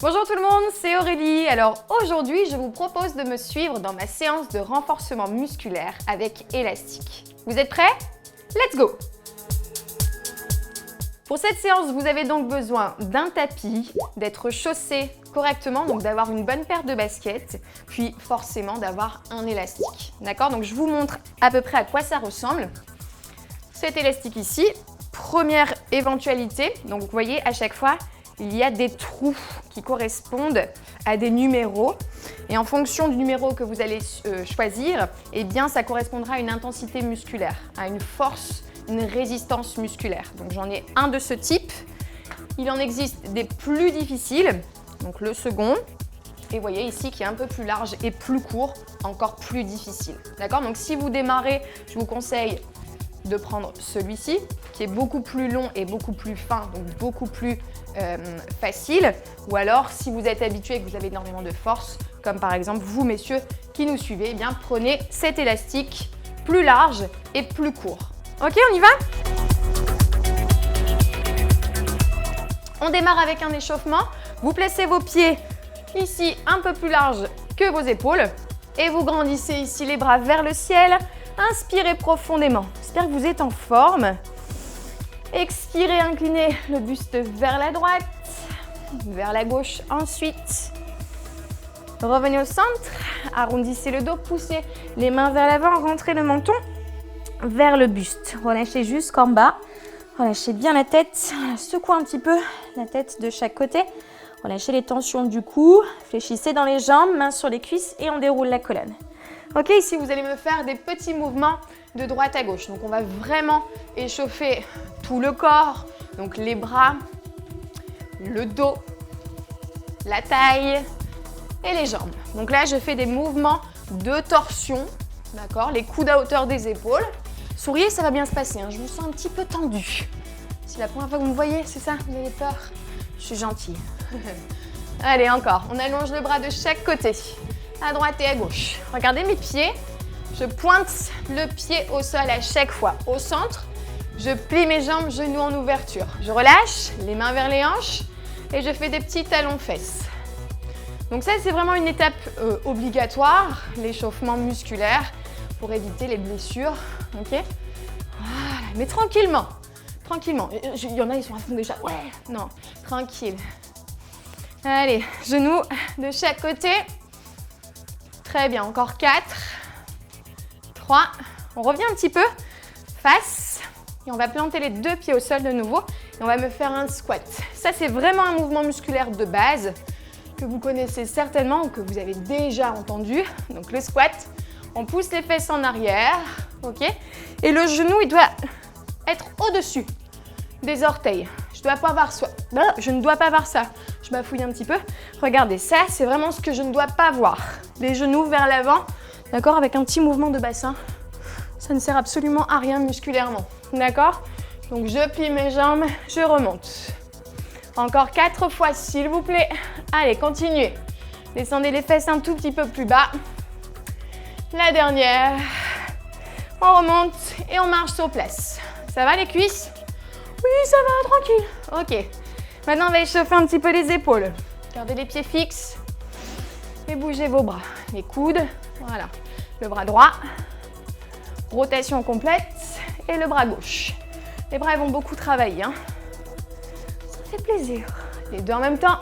Bonjour tout le monde, c'est Aurélie. Alors aujourd'hui, je vous propose de me suivre dans ma séance de renforcement musculaire avec élastique. Vous êtes prêts? Let's go! Pour cette séance, vous avez donc besoin d'un tapis, d'être chaussé correctement, donc d'avoir une bonne paire de baskets, puis forcément d'avoir un élastique. D'accord? Donc je vous montre à peu près à quoi ça ressemble. Cet élastique ici, première éventualité, donc vous voyez à chaque fois, il y a des trous qui correspondent à des numéros. Et en fonction du numéro que vous allez choisir, eh bien, ça correspondra à une intensité musculaire, à une force, une résistance musculaire. Donc j'en ai un de ce type. Il en existe des plus difficiles, donc le second. Et vous voyez ici qui est un peu plus large et plus court, encore plus difficile. D'accord? Donc si vous démarrez, je vous conseille de prendre celui-ci, qui est beaucoup plus long et beaucoup plus fin, donc beaucoup plus facile. Ou alors, si vous êtes habitué et que vous avez énormément de force, comme par exemple vous, messieurs, qui nous suivez, eh bien prenez cet élastique plus large et plus court. Ok, on y va? On démarre avec un échauffement. Vous placez vos pieds ici un peu plus larges que vos épaules et vous grandissez ici les bras vers le ciel. Inspirez profondément. J'espère que vous êtes en forme. Expirez, inclinez le buste vers la droite, vers la gauche ensuite. Revenez au centre, arrondissez le dos, poussez les mains vers l'avant, rentrez le menton vers le buste. Relâchez jusqu'en bas, relâchez bien la tête, secouez un petit peu la tête de chaque côté. Relâchez les tensions du cou, fléchissez dans les jambes, mains sur les cuisses et on déroule la colonne. Ok, ici vous allez me faire des petits mouvements de droite à gauche. Donc on va vraiment échauffer tout le corps, donc les bras, le dos, la taille et les jambes. Donc là, je fais des mouvements de torsion, d'accord? Les coudes à hauteur des épaules. Souriez, ça va bien se passer, hein. Je vous sens un petit peu tendu. C'est la première fois que vous me voyez, c'est ça? Vous avez peur? Je suis gentille. Allez, encore. On allonge le bras de chaque côté, à droite et à gauche. Regardez mes pieds. Je pointe le pied au sol à chaque fois. Au centre, je plie mes jambes, genoux en ouverture. Je relâche, les mains vers les hanches et je fais des petits talons-fesses. Donc ça, c'est vraiment une étape obligatoire, l'échauffement musculaire pour éviter les blessures. Ok? Voilà, mais tranquillement. Tranquillement. Il y en a, ils sont à fond déjà. Ouais, non, tranquille. Allez, genoux de chaque côté. Très bien, encore 4. 3. On revient un petit peu. Face. Et on va planter les deux pieds au sol de nouveau. Et on va me faire un squat. Ça, c'est vraiment un mouvement musculaire de base que vous connaissez certainement ou que vous avez déjà entendu. Donc le squat, on pousse les fesses en arrière. Ok? Et le genou, il doit être au-dessus des orteils. Je ne dois pas voir ça. Je bafouille un petit peu. Regardez, ça, c'est vraiment ce que je ne dois pas voir. Les genoux vers l'avant, d'accord, avec un petit mouvement de bassin. Ça ne sert absolument à rien musculairement, d'accord? Donc, je plie mes jambes, je remonte. Encore 4 fois, s'il vous plaît. Allez, continuez. Descendez les fesses un tout petit peu plus bas. La dernière. On remonte et on marche sur place. Ça va les cuisses? Oui, ça va, tranquille. Ok. Maintenant, on va échauffer un petit peu les épaules. Gardez les pieds fixes et bougez vos bras. Les coudes, voilà. Le bras droit, rotation complète et le bras gauche. Les bras ils vont beaucoup travailler, hein. Ça fait plaisir. Les deux en même temps.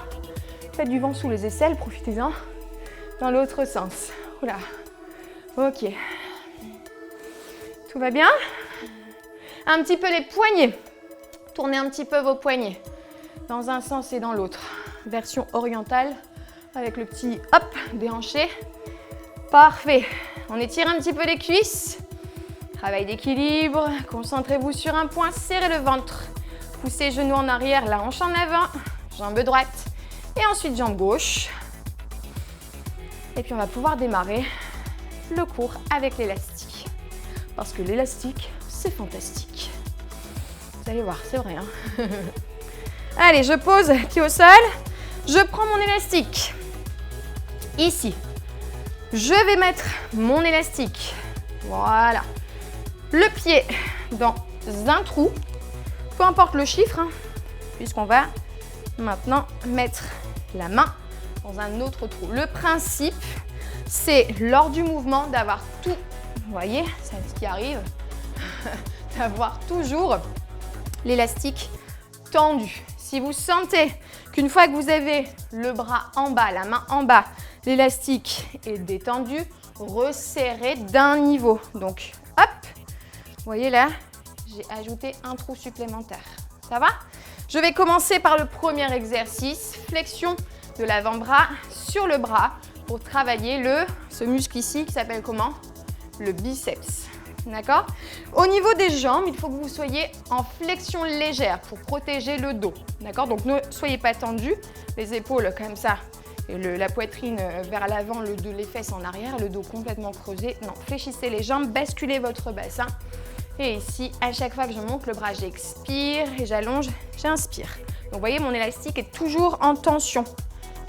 Faites du vent sous les aisselles, profitez-en. Dans l'autre sens. Oula. Ok. Tout va bien? Un petit peu les poignets. Tournez un petit peu vos poignets dans un sens et dans l'autre. Version orientale avec le petit hop déhanché. Parfait. On étire un petit peu les cuisses. Travail d'équilibre. Concentrez-vous sur un point. Serrez le ventre. Poussez genoux en arrière, la hanche en avant. Jambe droite. Et ensuite jambe gauche. Et puis on va pouvoir démarrer le cours avec l'élastique. Parce que l'élastique, c'est fantastique. Vous allez voir, c'est vrai, hein. Allez, je pose pied au sol. Je prends mon élastique. Ici. Je vais mettre mon élastique. Voilà. Le pied dans un trou. Peu importe le chiffre, hein, puisqu'on va maintenant mettre la main dans un autre trou. Le principe, c'est lors du mouvement d'avoir tout, vous voyez, c'est ce qui arrive, d'avoir toujours l'élastique tendu. Si vous sentez qu'une fois que vous avez le bras en bas, la main en bas, l'élastique est détendu, resserrez d'un niveau. Donc, hop, vous voyez là, j'ai ajouté un trou supplémentaire. Ça va? Je vais commencer par le premier exercice, flexion de l'avant-bras sur le bras pour travailler ce muscle ici qui s'appelle comment? Le biceps. D'accord? Au niveau des jambes, il faut que vous soyez en flexion légère pour protéger le dos. D'accord? Donc ne soyez pas tendus, les épaules comme ça, et la poitrine vers l'avant, les fesses en arrière, le dos complètement creusé. Non, fléchissez les jambes, basculez votre bassin. Et ici, à chaque fois que je monte le bras, j'expire et j'allonge, j'inspire. Donc vous voyez, mon élastique est toujours en tension.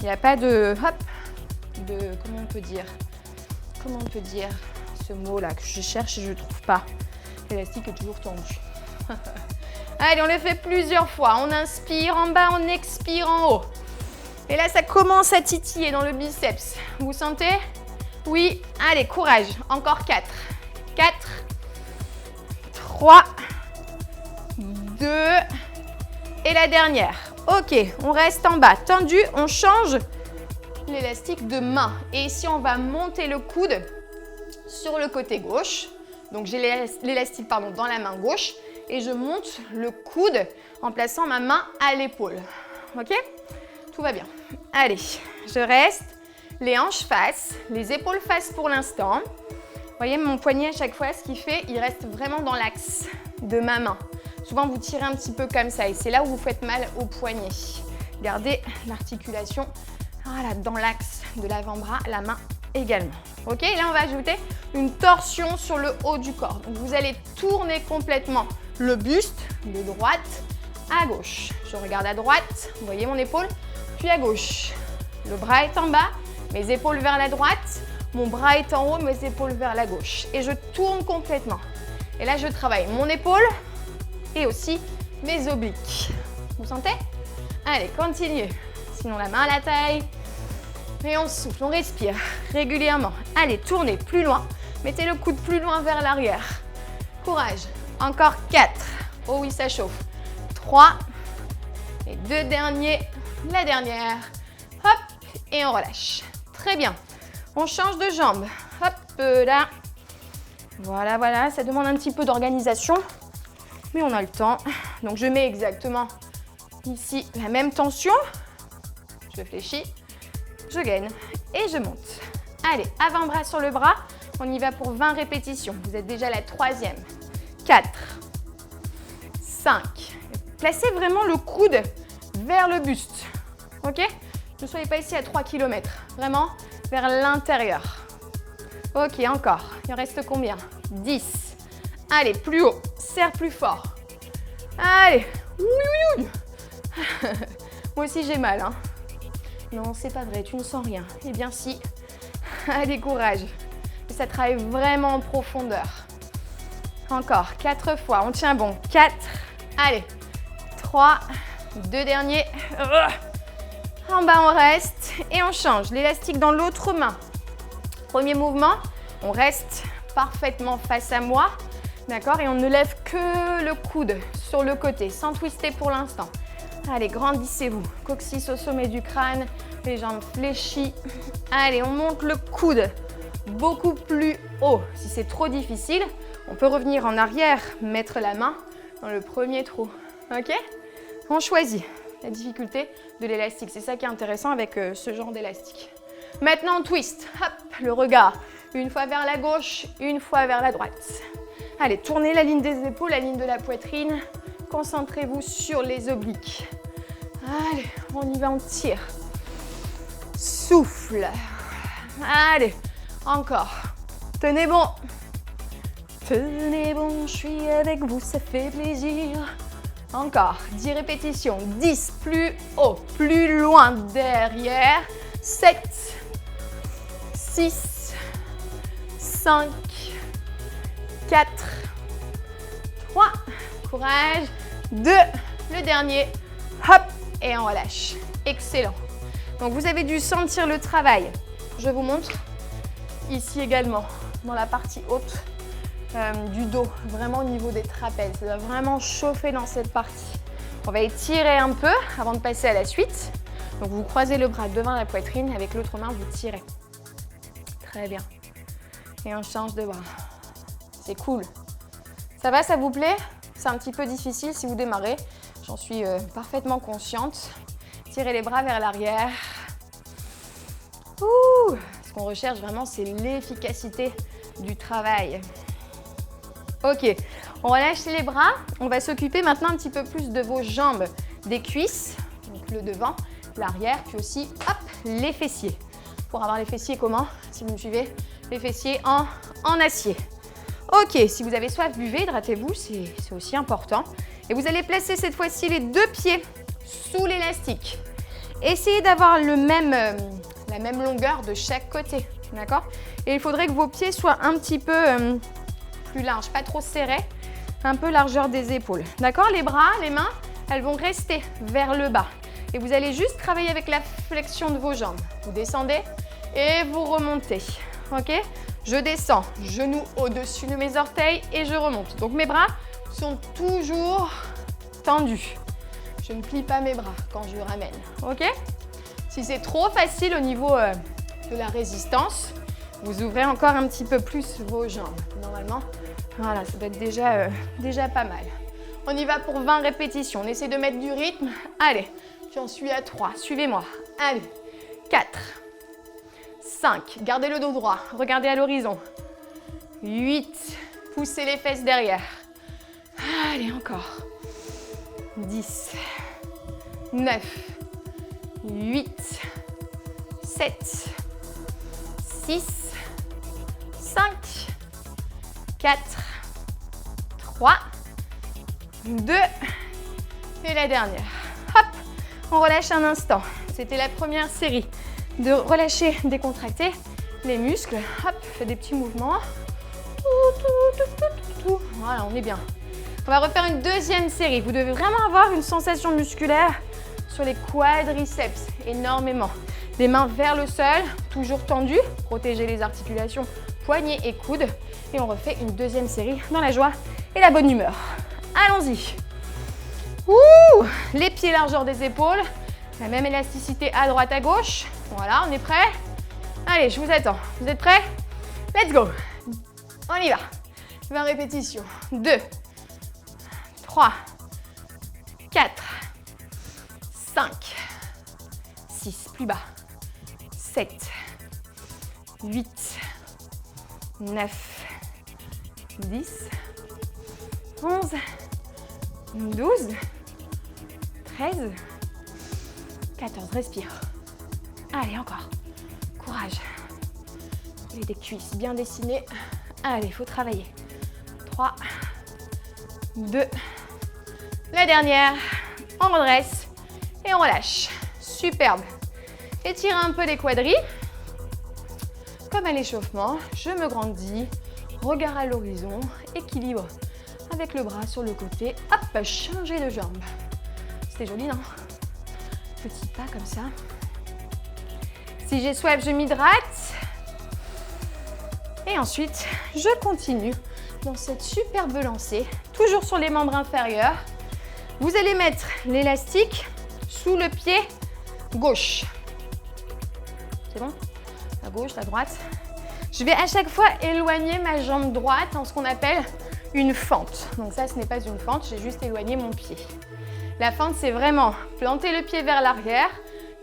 Il n'y a pas de, comment on peut dire ce mot-là que je cherche et je ne trouve pas. L'élastique est toujours tendu. Allez, on le fait plusieurs fois. On inspire en bas, on expire en haut. Et là, ça commence à titiller dans le biceps. Vous sentez? Oui. Allez, courage. Encore 4. 4, 3, 2 et la dernière. Ok, on reste en bas. Tendu, on change l'élastique de main. Et ici, on va monter le coude sur le côté gauche. Donc, j'ai l'élastique dans la main gauche et je monte le coude en plaçant ma main à l'épaule. Ok? Tout va bien. Allez, je reste, les hanches face, les épaules face pour l'instant. Vous voyez, mon poignet, à chaque fois, ce qu'il fait, il reste vraiment dans l'axe de ma main. Souvent, vous tirez un petit peu comme ça et c'est là où vous faites mal au poignet. Gardez l'articulation dans l'axe de l'avant-bras, la main également. Ok, là, on va ajouter une torsion sur le haut du corps. Donc, vous allez tourner complètement le buste de droite à gauche. Je regarde à droite, vous voyez mon épaule, puis à gauche. Le bras est en bas, mes épaules vers la droite, mon bras est en haut, mes épaules vers la gauche. Et je tourne complètement. Et là, je travaille mon épaule et aussi mes obliques. Vous sentez? Allez, continue. Sinon, la main à la taille. Et on souffle, on respire régulièrement. Allez, tournez plus loin. Mettez le coude plus loin vers l'arrière. Courage. Encore 4. Oh oui, ça chauffe. 3. Et 2 derniers. La dernière. Hop. Et on relâche. Très bien. On change de jambe. Hop là. Voilà, voilà. Ça demande un petit peu d'organisation. Mais on a le temps. Donc, je mets exactement ici la même tension. Je fléchis. Je gaine et je monte. Allez, avant-bras sur le bras. On y va pour 20 répétitions. Vous êtes déjà à la 3e. 4, 5. Placez vraiment le coude vers le buste. Ok? Ne soyez pas ici à 3 km. Vraiment vers l'intérieur. Ok, encore. Il en reste combien? 10. Allez, plus haut. Serre plus fort. Allez. Oui, oui, oui. Moi aussi, j'ai mal, hein. Non, c'est pas vrai, tu ne sens rien. Eh bien si, allez, courage. Et ça travaille vraiment en profondeur. Encore, 4 fois, on tient bon. 4, allez, 3, 2 derniers. En bas, on reste et on change. L'élastique dans l'autre main. Premier mouvement, on reste parfaitement face à moi. D'accord? Et on ne lève que le coude sur le côté, sans twister pour l'instant. Allez, grandissez-vous. Coccyx au sommet du crâne, les jambes fléchies. Allez, on monte le coude beaucoup plus haut. Si c'est trop difficile, on peut revenir en arrière, mettre la main dans le premier trou. Ok? On choisit la difficulté de l'élastique. C'est ça qui est intéressant avec ce genre d'élastique. Maintenant, on twist. Hop, le regard. Une fois vers la gauche, une fois vers la droite. Allez, tournez la ligne des épaules, la ligne de la poitrine. Concentrez-vous sur les obliques. Allez, on y va, on tire. Souffle. Allez, encore. Tenez bon. Tenez bon, je suis avec vous, ça fait plaisir. Encore, 10 répétitions. 10, plus haut, plus loin, derrière. 7, 6, 5, 4, 3, courage, 2, le dernier, hop, et on relâche. Excellent. Donc vous avez dû sentir le travail. Je vous montre ici également, dans la partie haute du dos, vraiment au niveau des trapèzes. Ça va vraiment chauffer dans cette partie. On va étirer un peu avant de passer à la suite. Donc vous croisez le bras devant la poitrine, avec l'autre main vous tirez. Très bien. Et on change de bras. C'est cool. Ça va, ça vous plaît? C'est un petit peu difficile si vous démarrez. J'en suis parfaitement consciente. Tirez les bras vers l'arrière. Ce qu'on recherche vraiment, c'est l'efficacité du travail. Ok, on relâche les bras. On va s'occuper maintenant un petit peu plus de vos jambes, des cuisses, donc le devant, l'arrière, puis aussi, hop, les fessiers. Pour avoir les fessiers comment? Si vous me suivez, les fessiers en acier. Ok, si vous avez soif, buvez, hydratez-vous, c'est aussi important. Et vous allez placer cette fois-ci les deux pieds sous l'élastique. Essayez d'avoir la même longueur de chaque côté, d'accord? Et il faudrait que vos pieds soient un petit peu plus larges, pas trop serrés, un peu largeur des épaules, d'accord? Les bras, les mains, elles vont rester vers le bas. Et vous allez juste travailler avec la flexion de vos jambes. Vous descendez et vous remontez, ok? Je descends, genoux au-dessus de mes orteils et je remonte. Donc mes bras sont toujours tendus. Je ne plie pas mes bras quand je ramène, ok? Si c'est trop facile au niveau de la résistance, vous ouvrez encore un petit peu plus vos jambes. Normalement, voilà, ça doit être déjà pas mal. On y va pour 20 répétitions. On essaie de mettre du rythme. Allez, j'en suis à 3. Suivez-moi. Allez, 4, 5. Gardez le dos droit. Regardez à l'horizon. 8. Poussez les fesses derrière. Allez, encore. 10, 9, 8, 7, 6, 5, 4, 3, 2 et la dernière. Hop, on relâche un instant. C'était la première série. De relâcher, décontracter les muscles. Hop, faites des petits mouvements. Voilà, on est bien. On va refaire une deuxième série. Vous devez vraiment avoir une sensation musculaire sur les quadriceps, énormément. Les mains vers le sol, toujours tendues. Protégez les articulations, poignets et coudes. Et on refait une deuxième série dans la joie et la bonne humeur. Allons-y. Les pieds largeur des épaules. La même élasticité à droite, à gauche. Voilà, on est prêt? Allez, je vous attends. Vous êtes prêts? Let's go. On y va. 20 répétitions. 2, 3, 4, 5, 6, plus bas, 7, 8, 9, 10, 11, 12, 13, 14, respire. Allez, encore. Courage. Et des cuisses bien dessinées. Allez, il faut travailler. 3, 2, la dernière. On redresse et on relâche. Superbe. Étirez un peu les quadris. Comme à l'échauffement, je me grandis. Regard à l'horizon. Équilibre avec le bras sur le côté. Hop, changer de jambe. C'était joli, non? Petit pas comme ça. Si j'ai soif, je m'hydrate. Et ensuite, je continue dans cette superbe lancée, toujours sur les membres inférieurs. Vous allez mettre l'élastique sous le pied gauche. C'est bon? La gauche, la droite. Je vais à chaque fois éloigner ma jambe droite en ce qu'on appelle une fente. Donc ça, ce n'est pas une fente, j'ai juste éloigné mon pied. La fente, c'est vraiment planter le pied vers l'arrière,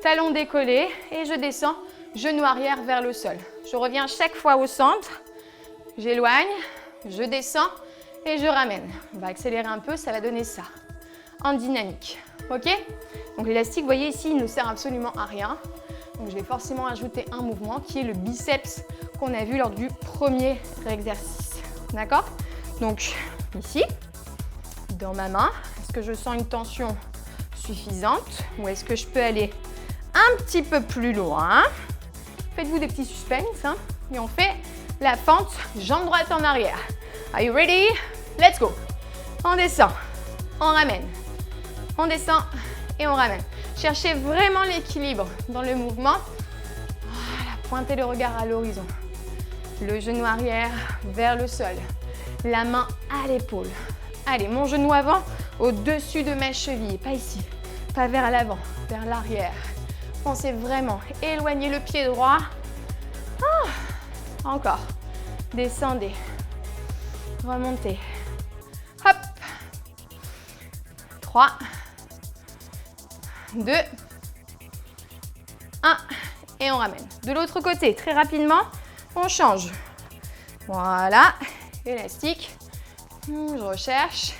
talon décollé et je descends, genou arrière vers le sol. Je reviens chaque fois au centre, j'éloigne, je descends et je ramène. On va accélérer un peu, ça va donner ça, en dynamique. Ok? Donc l'élastique, vous voyez ici, il ne sert absolument à rien. Donc je vais forcément ajouter un mouvement qui est le biceps qu'on a vu lors du premier exercice. D'accord? Donc ici, dans ma main, est-ce que je sens une tension suffisante ou est-ce que je peux aller un petit peu plus loin? Faites-vous des petits suspens hein, et on fait la fente, jambe droite en arrière. Are you ready? Let's go. On descend, on ramène, on descend et on ramène. Cherchez vraiment l'équilibre dans le mouvement. Voilà, pointez le regard à l'horizon. Le genou arrière vers le sol. La main à l'épaule. Allez, mon genou avant au-dessus de ma cheville. Pas ici, pas vers l'avant, vers l'arrière. Pensez vraiment, éloignez le pied droit. Encore. Descendez. Remontez. Hop. 3, 2, 1. Et on ramène. De l'autre côté, très rapidement, on change. Voilà. Élastique. Je recherche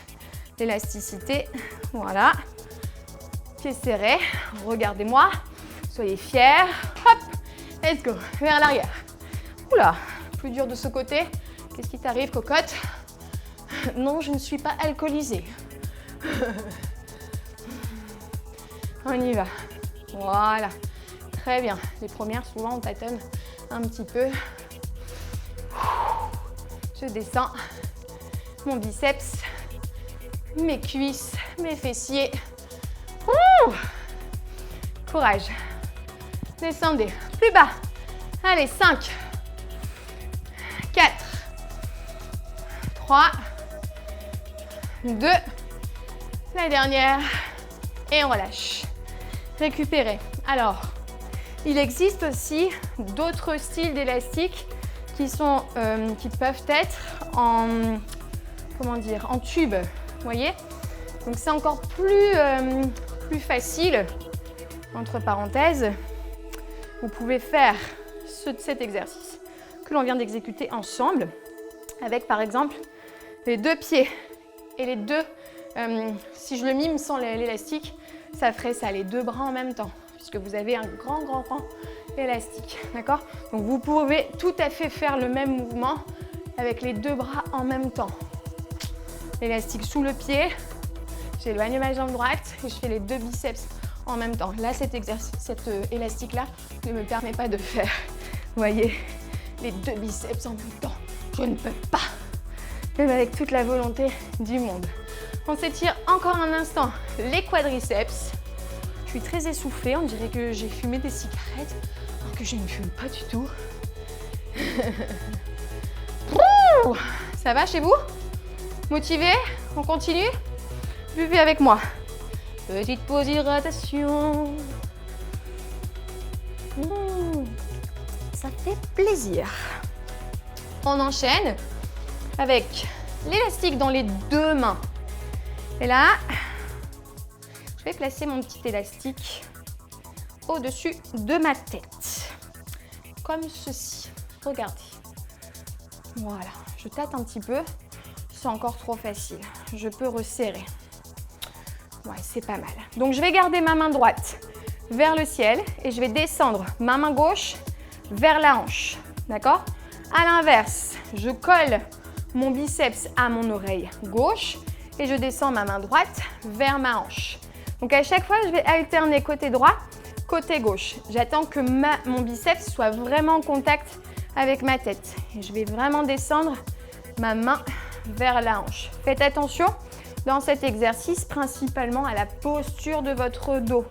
l'élasticité. Voilà. Pieds serrés. Regardez-moi. Soyez fiers. Hop. Let's go. Vers l'arrière. Oula. Plus dur de ce côté. Qu'est-ce qui t'arrive, cocotte? Non, je ne suis pas alcoolisée. On y va. Voilà. Très bien. Les premières, souvent, on tâtonne un petit peu. Je descends. Mon biceps, mes cuisses, mes fessiers. Courage. Descendez. Plus bas. Allez, 5, 4, 3, 2, la dernière. Et on relâche. Récupérez. Alors, il existe aussi d'autres styles d'élastiques qui peuvent être en, en tube. Vous voyez? Donc c'est encore plus facile. Entre parenthèses, vous pouvez faire cet exercice que l'on vient d'exécuter ensemble avec par exemple les deux pieds et les deux, si je le mime sans l'élastique, ça ferait ça, les deux bras en même temps, puisque vous avez un grand élastique, d'accord? Donc vous pouvez tout à fait faire le même mouvement avec les deux bras en même temps. L'élastique sous le pied, j'éloigne ma jambe droite et je fais les deux biceps en même temps. Là, cet élastique-là ne me permet pas de faire, vous voyez, les deux biceps en même temps. Je ne peux pas, même avec toute la volonté du monde. On s'étire encore un instant les quadriceps. Je suis très essoufflée, on dirait que j'ai fumé des cigarettes, alors que je ne fume pas du tout. Ça va chez vous? Motivé? On continue? Buvez avec moi. Petite pause hydratation. Ça fait plaisir. On enchaîne avec l'élastique dans les deux mains. Et là, je vais placer mon petit élastique au-dessus de ma tête. Comme ceci. Regardez. Voilà. Je tâte un petit peu. C'est encore trop facile. Je peux resserrer. Ouais, c'est pas mal. Donc, je vais garder ma main droite vers le ciel et je vais descendre ma main gauche vers la hanche. D'accord? À l'inverse, je colle mon biceps à mon oreille gauche et je descends ma main droite vers ma hanche. Donc, à chaque fois, je vais alterner côté droit, côté gauche. J'attends que mon biceps soit vraiment en contact avec ma tête. Et je vais vraiment descendre ma main vers la hanche. Faites attention dans cet exercice principalement à la posture de votre dos.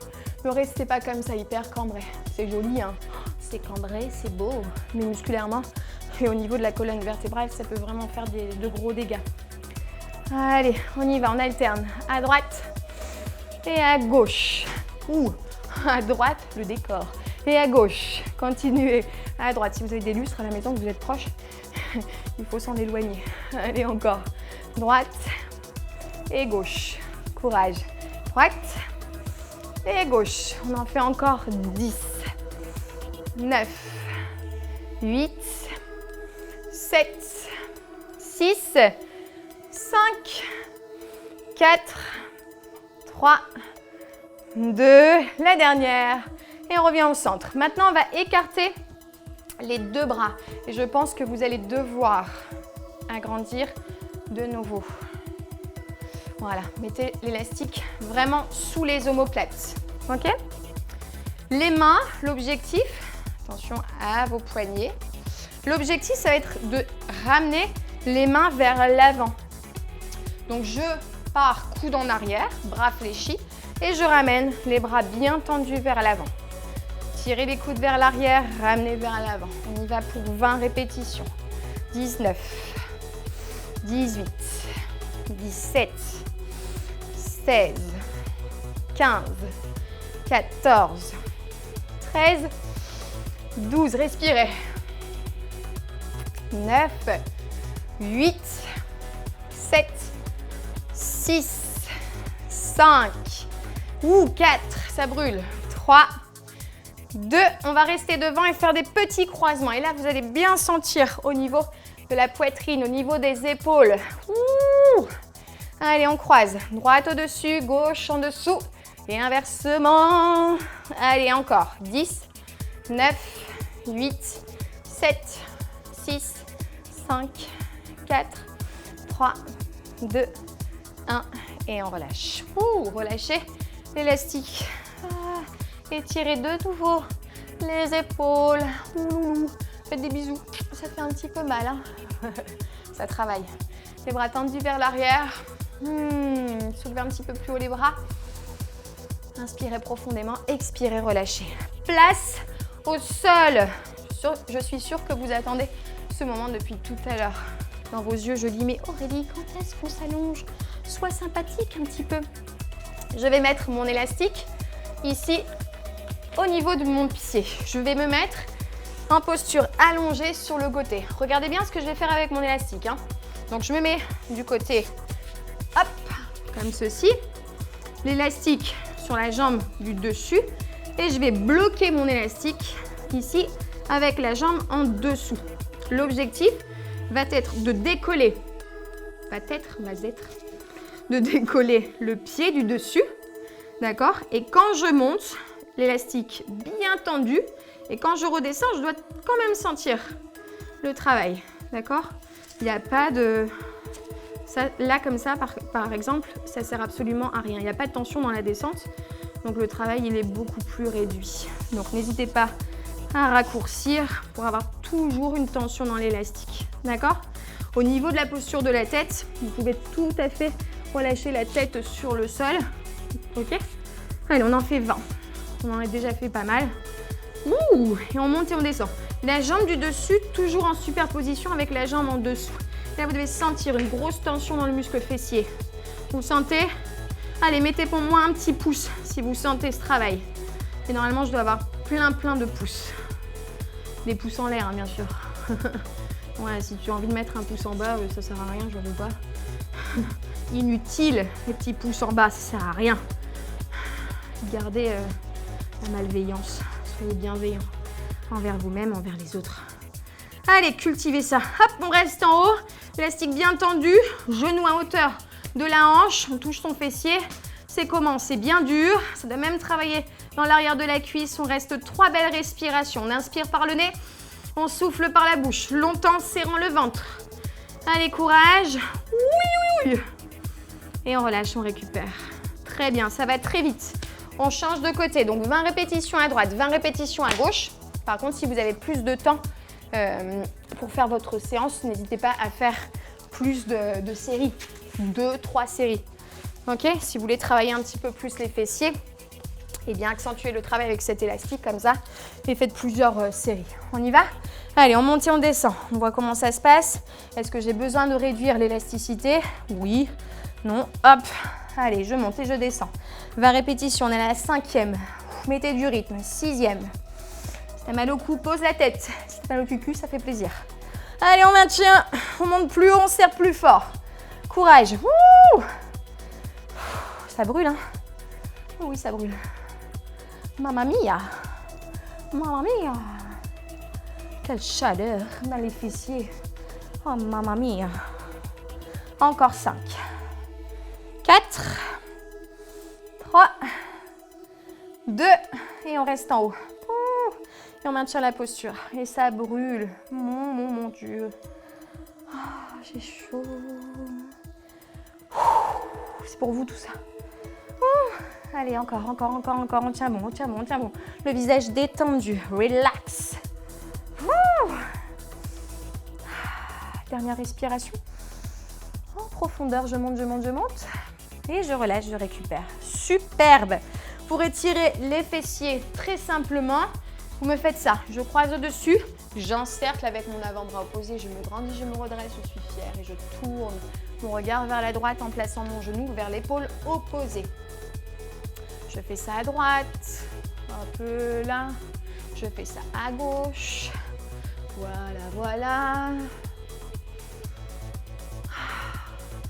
Ne restez pas comme ça hyper cambré. C'est joli, hein? C'est cambré, c'est beau, mais musculairement et au niveau de la colonne vertébrale, ça peut vraiment faire de gros dégâts. Allez, on y va, on alterne à droite et à gauche. Ou à droite, le décor. Et à gauche, continuez. À droite, si vous avez des lustres à la maison, que vous êtes proche, il faut s'en éloigner. Allez, encore. Droite et gauche. Courage. Droite et gauche. On en fait encore 10, 9, 8, 7, 6, 5, 4, 3, 2, la dernière. Et on revient au centre. Maintenant, on va écarter les deux bras. Et je pense que vous allez devoir agrandir de nouveau. Voilà, mettez l'élastique vraiment sous les omoplates. Ok? Les mains, l'objectif, attention à vos poignets. L'objectif, ça va être de ramener les mains vers l'avant. Donc, je pars coude en arrière, bras fléchis. Et je ramène les bras bien tendus vers l'avant. Tirez les coudes vers l'arrière, ramenez vers l'avant. On y va pour 20 répétitions. 19, 18, 17, 16, 15, 14, 13, 12. Respirez. 9, 8, 7, 6, 5, ou 4, ça brûle. 3, 2, on va rester devant et faire des petits croisements. Et là, vous allez bien sentir au niveau de la poitrine, au niveau des épaules. Ouh. Allez, on croise. Droite au-dessus, gauche en dessous. Et inversement. Allez, encore. 10, 9, 8, 7, 6, 5, 4, 3, 2, 1. Et on relâche. Ouh, relâchez l'élastique. Étirez de nouveau les épaules. Ouh, faites des bisous. Ça fait un petit peu mal. Hein. Ça travaille. Les bras tendus vers l'arrière. Soulevez un petit peu plus haut les bras. Inspirez profondément. Expirez, relâchez. Place au sol. Je suis sûre que vous attendez ce moment depuis tout à l'heure. Dans vos yeux, je lis, mais Aurélie, quand est-ce qu'on s'allonge? Sois sympathique un petit peu. Je vais mettre mon élastique ici au niveau de mon pied. Je vais me mettre en posture allongée sur le côté. Regardez bien ce que je vais faire avec mon élastique. Hein. Donc je me mets du côté, hop, comme ceci. L'élastique sur la jambe du dessus. Et je vais bloquer mon élastique ici avec la jambe en dessous. L'objectif va être de décoller. De décoller le pied du dessus. D'accord? Et quand je monte, l'élastique bien tendu. Et quand je redescends, je dois quand même sentir le travail. D'accord? Il n'y a pas de... Ça, là, comme ça, par exemple, ça ne sert absolument à rien. Il n'y a pas de tension dans la descente. Donc, le travail, il est beaucoup plus réduit. Donc, n'hésitez pas à raccourcir pour avoir toujours une tension dans l'élastique. D'accord? Au niveau de la posture de la tête, vous pouvez tout à fait relâcher la tête sur le sol. Ok? Allez, on en fait 20. On en a déjà fait pas mal. Ouh, et on monte et on descend. La jambe du dessus, toujours en superposition avec la jambe en dessous. Là, vous devez sentir une grosse tension dans le muscle fessier. Vous sentez? Allez, mettez pour moi un petit pouce si vous sentez ce travail. Et normalement, je dois avoir plein de pouces. Des pouces en l'air, hein, bien sûr. Ouais, si tu as envie de mettre un pouce en bas, ça sert à rien, je ne veux pas. Inutile, les petits pouces en bas, ça sert à rien. Gardez la malveillance. Soyez bienveillants envers vous-même, envers les autres. Allez, cultivez ça. Hop, on reste en haut. Élastique bien tendu. Genou à hauteur de la hanche. On touche son fessier. C'est comment? C'est bien dur. Ça doit même travailler dans l'arrière de la cuisse. On reste 3 belles respirations. On inspire par le nez. On souffle par la bouche. Longtemps, serrant le ventre. Allez, courage. Oui, oui, oui. Et on relâche, on récupère. Très bien, ça va très vite. On change de côté. Donc, 20 répétitions à droite, 20 répétitions à gauche. Par contre, si vous avez plus de temps pour faire votre séance, n'hésitez pas à faire plus de séries. 2, 3 séries. Ok? Si vous voulez travailler un petit peu plus les fessiers, et bien accentuez le travail avec cet élastique comme ça et faites plusieurs séries. On y va? Allez, on monte et on descend. On voit comment ça se passe. Est-ce que j'ai besoin de réduire l'élasticité? Oui. Non. Hop. Allez, je monte et je descends. 20 répétitions. On est à la 5e. Mettez du rythme. 6e. Si t'as mal au cou, pose la tête. Si t'as mal au cul, ça fait plaisir. Allez, on maintient. On monte plus haut, on serre plus fort. Courage. Ouh. Ça brûle, hein? Oui, ça brûle. Mamma mia! Mamma mia! Quelle chaleur dans les fessiers! Oh, mamma mia! Encore 5. 4. 3. 2. Et on reste en haut. Et on maintient la posture. Et ça brûle. Mon Dieu! Oh, j'ai chaud. C'est pour vous tout ça. Allez, encore, on tient bon, on tient bon. Le visage détendu, relax. Dernière respiration. En profondeur, je monte. Et je relâche, je récupère. superbe. Pour étirer les fessiers très simplement, vous me faites ça. Je croise au-dessus, j'encercle avec mon avant-bras opposé, je me grandis, je me redresse, je suis fière et je tourne mon regard vers la droite en plaçant mon genou vers l'épaule opposée. Je fais ça à droite, un peu là, je fais ça à gauche. Voilà, voilà.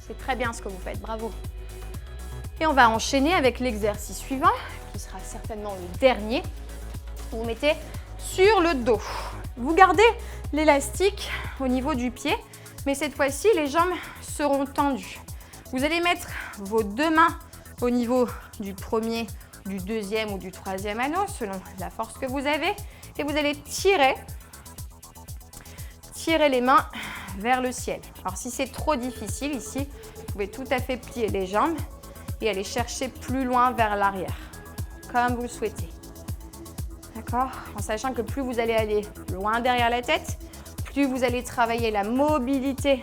C'est très bien ce que vous faites, bravo. Et on va enchaîner avec l'exercice suivant, qui sera certainement le dernier. Vous vous mettez sur le dos. Vous gardez l'élastique au niveau du pied, mais cette fois-ci, les jambes seront tendues. Vous allez mettre vos deux mains au niveau du premier, du deuxième ou du troisième anneau, selon la force que vous avez. Et vous allez tirer les mains vers le ciel. Alors, si c'est trop difficile ici, vous pouvez tout à fait plier les jambes et aller chercher plus loin vers l'arrière, comme vous le souhaitez. D'accord? En sachant que plus vous allez aller loin derrière la tête, plus vous allez travailler la mobilité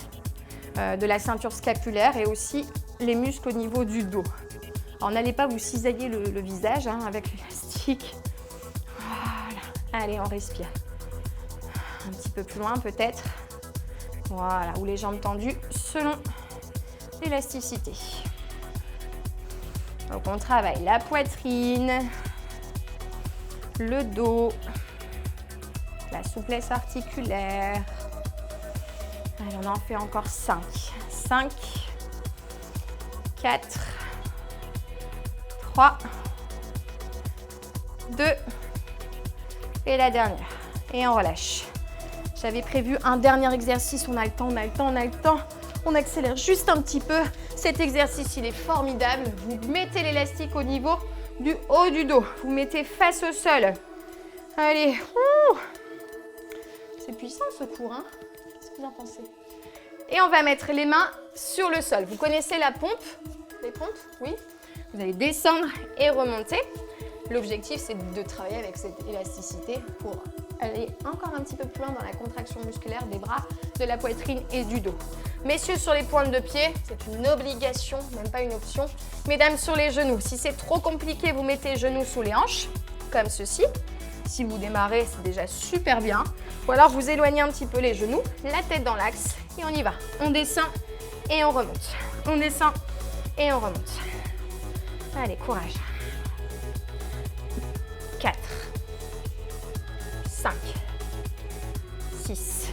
de la ceinture scapulaire et aussi les muscles au niveau du dos. Alors, n'allez pas vous cisailler le visage avec l'élastique. Voilà. Allez, on respire. Un petit peu plus loin peut-être. Voilà, ou les jambes tendues selon l'élasticité. Donc on travaille la poitrine, le dos, la souplesse articulaire. Allez, on en fait encore 5. 5, 4, 3, 2 et la dernière. Et on relâche. J'avais prévu un dernier exercice, on a le temps, on a le temps, on a le temps. On accélère juste un petit peu. Cet exercice, il est formidable. Vous mettez l'élastique au niveau du haut du dos. Vous mettez face au sol. Allez. C'est puissant ce cours, hein? Qu'est-ce que vous en pensez? Et on va mettre les mains sur le sol. Vous connaissez la pompe? Les pompes? Oui. Vous allez descendre et remonter. L'objectif, c'est de travailler avec cette élasticité pour aller encore un petit peu plus loin dans la contraction musculaire des bras, de la poitrine et du dos. Messieurs, sur les pointes de pied, c'est une obligation, même pas une option. Mesdames, sur les genoux. Si c'est trop compliqué, vous mettez genoux sous les hanches, comme ceci. Si vous démarrez, c'est déjà super bien. Ou alors, vous éloignez un petit peu les genoux, la tête dans l'axe, et on y va. On descend et on remonte. On descend et on remonte. Allez, courage. 4, 5, 6,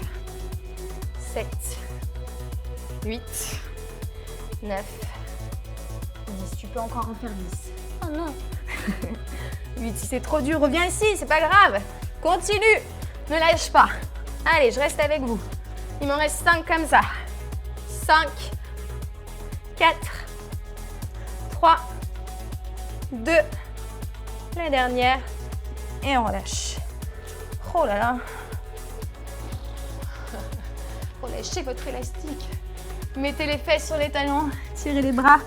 7, 8, 9, 10. Tu peux encore en faire 10. Oh non. 8, si c'est trop dur, reviens ici, c'est pas grave. Continue, ne lâche pas. Allez, je reste avec vous. Il m'en reste 5 comme ça. 5, 4, 3, 2, la dernière. Et on relâche. Oh là là. Relâchez votre élastique. Mettez les fesses sur les talons. Tirez les bras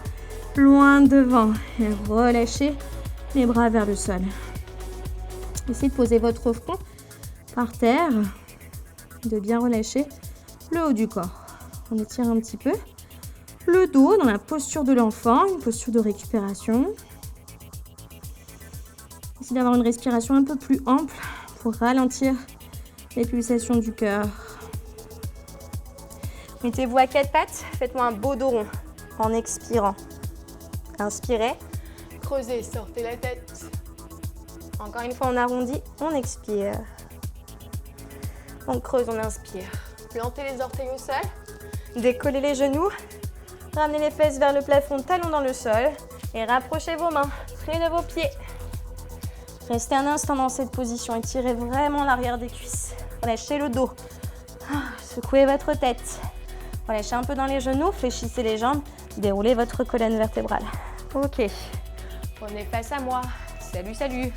loin devant. Et relâchez les bras vers le sol. Essayez de poser votre front par terre. De bien relâcher le haut du corps. On étire un petit peu le dos dans la posture de l'enfant. Une posture de récupération. Essayez d'avoir une respiration un peu plus ample pour ralentir les pulsations du cœur. Mettez-vous à 4 pattes, faites-moi un beau dos rond en expirant. Inspirez, creusez, sortez la tête. Encore une fois, on arrondit, on expire. On creuse, on inspire. Plantez les orteils au sol, décollez les genoux, ramenez les fesses vers le plafond, talons dans le sol et rapprochez vos mains près de vos pieds. Restez un instant dans cette position, étirez vraiment l'arrière des cuisses. Relâchez le dos, secouez votre tête. Relâchez un peu dans les genoux, fléchissez les jambes, déroulez votre colonne vertébrale. Ok, prenez face à moi, salut, salut.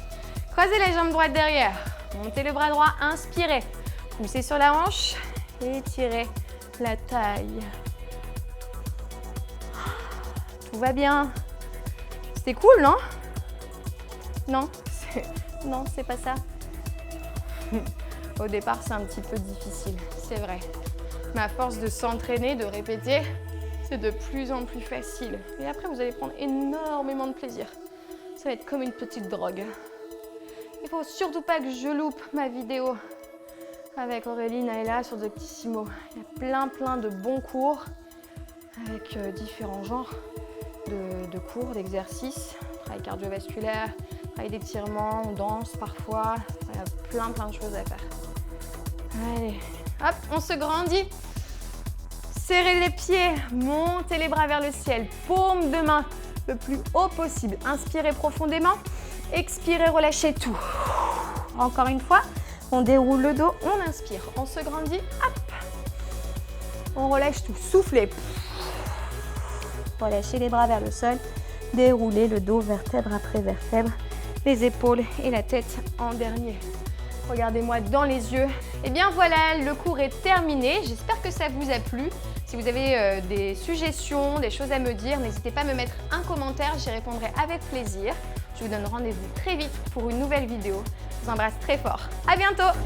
Croisez les jambes droites derrière, montez le bras droit, inspirez. Poussez sur la hanche, étirez la taille. Tout va bien. C'était cool, non? Non, non, c'est pas ça. Au départ, c'est un petit peu difficile, c'est vrai. Mais à force de s'entraîner, de répéter, c'est de plus en plus facile. Et après, vous allez prendre énormément de plaisir. Ça va être comme une petite drogue. Il faut surtout pas que je loupe ma vidéo avec Aurélie Naïla sur Doctissimo. Il y a plein de bons cours avec différents genres de cours, d'exercices, travail cardiovasculaire, travail d'étirement, on danse parfois. Il y a plein de choses à faire. Allez, hop, on se grandit. Serrez les pieds, montez les bras vers le ciel, paume de main le plus haut possible. Inspirez profondément, expirez, relâchez tout. Encore une fois, on déroule le dos, on inspire, on se grandit, hop. On relâche tout, soufflez. Relâchez les bras vers le sol, déroulez le dos vertèbre après vertèbre, les épaules et la tête en dernier. Regardez-moi dans les yeux. Et bien voilà, le cours est terminé. J'espère que ça vous a plu. Si vous avez des suggestions, des choses à me dire, n'hésitez pas à me mettre un commentaire, j'y répondrai avec plaisir. Je vous donne rendez-vous très vite pour une nouvelle vidéo. Je vous embrasse très fort. À bientôt!